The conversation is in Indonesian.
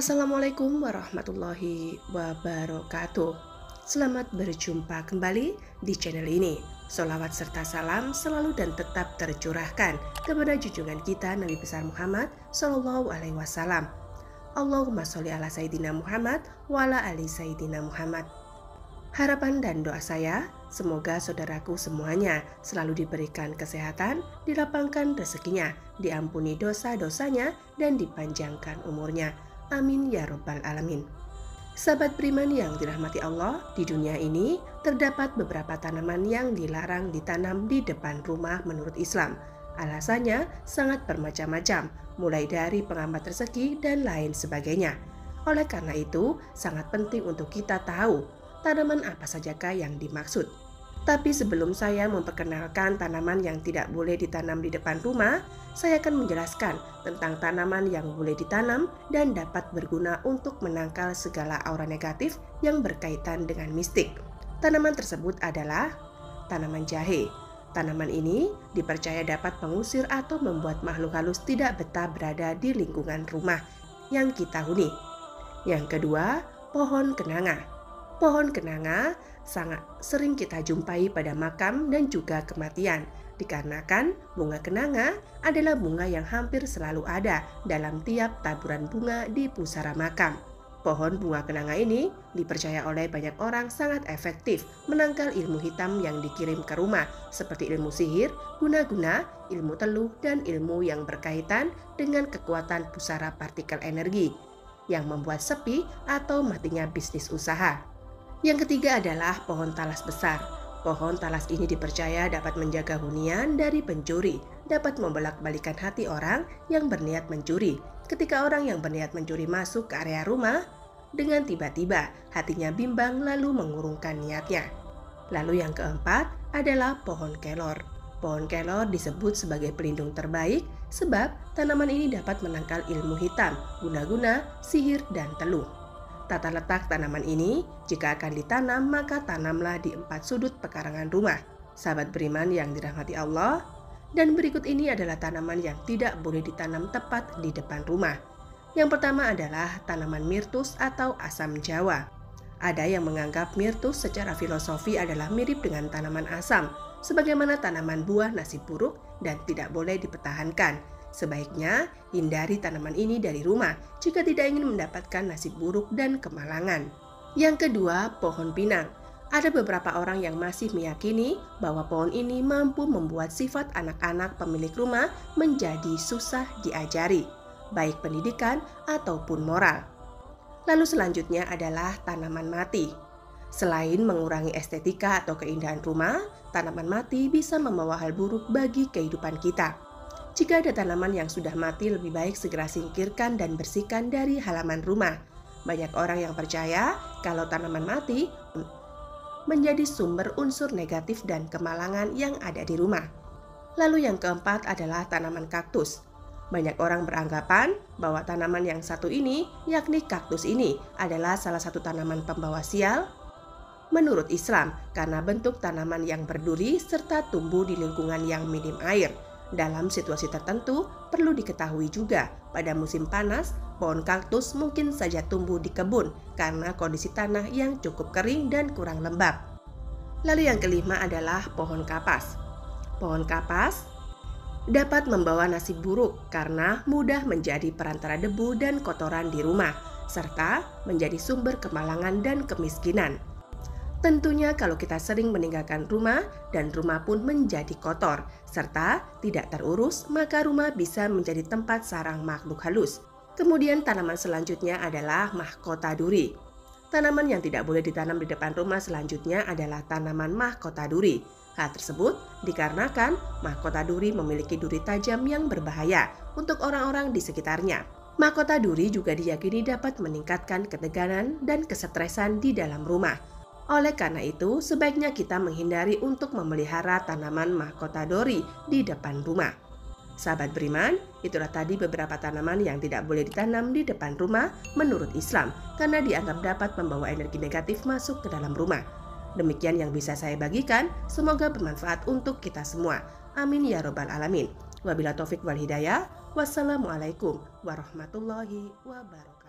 Assalamualaikum warahmatullahi wabarakatuh. Selamat berjumpa kembali di channel ini. Sholawat serta salam selalu dan tetap tercurahkan kepada junjungan kita Nabi besar Muhammad Sallallahu Alaihi Wasallam. Allahumma sholli ala Sayyidina Muhammad wa ala ali Sayyidina Muhammad. Harapan dan doa saya, semoga saudaraku semuanya selalu diberikan kesehatan, dilapangkan rezekinya, diampuni dosa-dosanya, dan dipanjangkan umurnya. Amin ya Rabbal Alamin. Sahabat beriman yang dirahmati Allah, di dunia ini terdapat beberapa tanaman yang dilarang ditanam di depan rumah menurut Islam. Alasannya sangat bermacam-macam, mulai dari penghambat rezeki dan lain sebagainya. Oleh karena itu, sangat penting untuk kita tahu tanaman apa sajakah yang dimaksud. Tapi sebelum saya memperkenalkan tanaman yang tidak boleh ditanam di depan rumah, saya akan menjelaskan tentang tanaman yang boleh ditanam dan dapat berguna untuk menangkal segala aura negatif yang berkaitan dengan mistik. Tanaman tersebut adalah tanaman jahe. Tanaman ini dipercaya dapat mengusir atau membuat makhluk halus tidak betah berada di lingkungan rumah yang kita huni. Yang kedua, pohon kenanga. Pohon kenanga sangat sering kita jumpai pada makam dan juga kematian, dikarenakan bunga kenanga adalah bunga yang hampir selalu ada dalam tiap taburan bunga di pusara makam. Pohon bunga kenanga ini dipercaya oleh banyak orang sangat efektif menangkal ilmu hitam yang dikirim ke rumah, seperti ilmu sihir, guna-guna, ilmu teluh, dan ilmu yang berkaitan dengan kekuatan pusara partikel energi yang membuat sepi atau matinya bisnis usaha. Yang ketiga adalah pohon talas besar. Pohon talas ini dipercaya dapat menjaga hunian dari pencuri, dapat membolak-balikan hati orang yang berniat mencuri. Ketika orang yang berniat mencuri masuk ke area rumah, dengan tiba-tiba hatinya bimbang lalu mengurungkan niatnya. Lalu yang keempat adalah pohon kelor. Pohon kelor disebut sebagai pelindung terbaik sebab tanaman ini dapat menangkal ilmu hitam, guna-guna, sihir, dan teluh. Tata letak tanaman ini, jika akan ditanam maka tanamlah di 4 sudut pekarangan rumah. Sahabat beriman yang dirahmati Allah, dan berikut ini adalah tanaman yang tidak boleh ditanam tepat di depan rumah. Yang pertama adalah tanaman mirtus atau asam Jawa. Ada yang menganggap mirtus secara filosofi adalah mirip dengan tanaman asam, sebagaimana tanaman buah nasib buruk dan tidak boleh dipertahankan. Sebaiknya hindari tanaman ini dari rumah jika tidak ingin mendapatkan nasib buruk dan kemalangan. Yang kedua, pohon pinang. Ada beberapa orang yang masih meyakini bahwa pohon ini mampu membuat sifat anak-anak pemilik rumah menjadi susah diajari, baik pendidikan ataupun moral. Lalu selanjutnya adalah tanaman mati. Selain mengurangi estetika atau keindahan rumah, tanaman mati bisa membawa hal buruk bagi kehidupan kita. Jika ada tanaman yang sudah mati, lebih baik segera singkirkan dan bersihkan dari halaman rumah. Banyak orang yang percaya kalau tanaman mati menjadi sumber unsur negatif dan kemalangan yang ada di rumah. Lalu yang keempat adalah tanaman kaktus. Banyak orang beranggapan bahwa tanaman yang satu ini, yakni kaktus ini, adalah salah satu tanaman pembawa sial menurut Islam karena bentuk tanaman yang berduri serta tumbuh di lingkungan yang minim air. Dalam situasi tertentu, perlu diketahui juga pada musim panas, pohon kaktus mungkin saja tumbuh di kebun karena kondisi tanah yang cukup kering dan kurang lembab. Lalu yang kelima adalah pohon kapas. Pohon kapas dapat membawa nasib buruk karena mudah menjadi perantara debu dan kotoran di rumah, serta menjadi sumber kemalangan dan kemiskinan. Tentunya kalau kita sering meninggalkan rumah dan rumah pun menjadi kotor serta tidak terurus, maka rumah bisa menjadi tempat sarang makhluk halus. Kemudian tanaman selanjutnya adalah mahkota duri. Tanaman yang tidak boleh ditanam di depan rumah selanjutnya adalah tanaman mahkota duri. Hal tersebut dikarenakan mahkota duri memiliki duri tajam yang berbahaya untuk orang-orang di sekitarnya. Mahkota duri juga diyakini dapat meningkatkan ketegangan dan kesetresan di dalam rumah. Oleh karena itu, sebaiknya kita menghindari untuk memelihara tanaman mahkota duri di depan rumah. Sahabat beriman, itulah tadi beberapa tanaman yang tidak boleh ditanam di depan rumah menurut Islam karena dianggap dapat membawa energi negatif masuk ke dalam rumah. Demikian yang bisa saya bagikan, semoga bermanfaat untuk kita semua. Amin ya Rabbal Alamin. Wabillahi taufik wal hidayah. Wassalamualaikum warahmatullahi wabarakatuh.